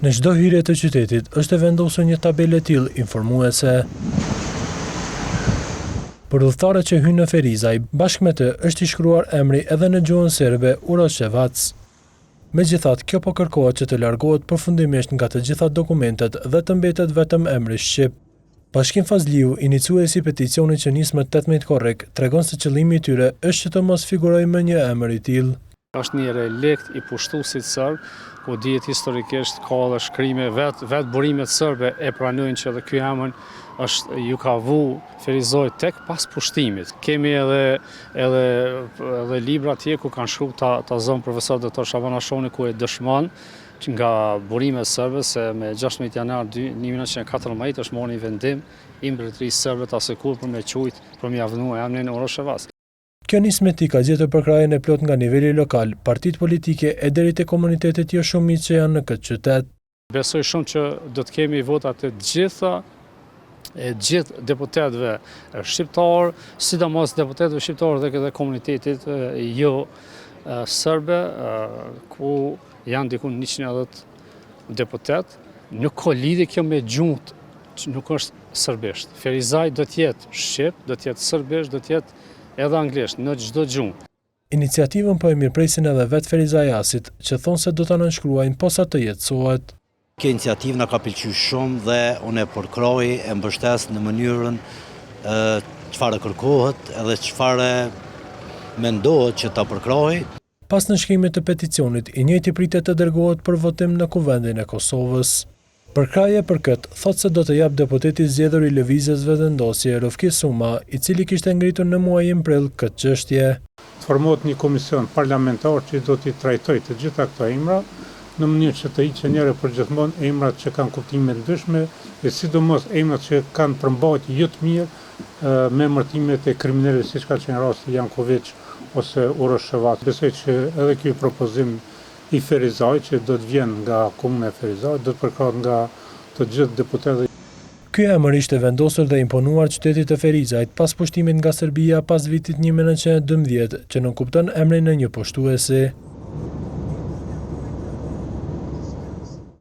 Në çdo hyrje të qytetit është e vendosur një tabelë e tillë informuese. Për udhëtarët që hynë në Ferizaj, bashkë me të është i shkruar emri edhe në gjuhën serbe Uroševac. Megjithatë, kjo po kërkohet që të largohet përfundimisht nga të gjitha dokumentet dhe të mbetet vetëm emri shqip. Bashkim Fazliu, iniciuesi i peticionit që nis më 18 korrik, tregon se qëllimi i tyre është që të mos figurojë më një emër i tillë. Është një relikt i pushtuesit serb, ku dihet historikisht ka edhe shkrime vetë burimet serbe e pranojnë që edhe ky emër është ju ka vu Ferizoj tek pas pushtimit. Kemi edhe libra tje ku kanë shkruar ta zonë profesor doktor Shaban Ashoni ku e dëshmon që nga burimet serbe se me 16 janar 1914 është marrë një vendim i mbretërisë serbe ta sikur për me quajt për me avnuar emrin Uroševac. Kjo nismë ka gjetur përkrahjen e plot nga niveli lokal, partitë politike e deri te komunitetet jo shumicë që janë në këtë qytet. Besoj shumë që do të kemi votat e gjithë deputetëve shqiptar, sidomos deputetëve shqiptar dhe komunitetit jo serbe, ku janë diku 110 deputet. Nuk ka lidhje kjo me gjuhën, nuk është serbisht. Ferizaj do të jetë shqip, do të jetë serbisht, do të jetë edhe anglisht, në çdo gjuhë. Iniciativën po e mirëpresin edhe vetë Ferizajasit, që thonë se do ta nënshkruajnë posa të jetësohet. Kjo iniciativë na ka pëlqyer shumë dhe unë e përkroj e mbështes në mënyrën çfarë kërkohet edhe çfarë mendohet që ta përkroj. Pas nënshkrimit të peticionit, i njëjti pritet të dërgohet për votim në Kuvendin e Kosovës. Përkraje për këtë, thotë se do të jap deputeti zgjedhur i lëvizjes vetëndosje Rofki Suma, i cili kishte ngritur në muajin prill këtë çështje. Formohet një komision parlamentar që do t'i trajtojë të gjitha këto emra në mënyrë që të hiqen njëherë për gjithmonë emrat që kanë kuptime ndryshme dhe sidomos emrat që kanë përmbajtje jo të mirë me emërtimet e kriminalëve siç ka qenë rasti Janković ose Uroševac. Besoj që edhe ky propozim i Ferizaj që do të vjen nga komuna e Ferizaj, do të përkrahet nga të gjithë deputetët. Ky emër ishte vendosur dhe imponuar qytetit të Ferizajt pas pushtimit nga Serbia pas vitit 1912, që nënkupton emrin e një pushtuesi.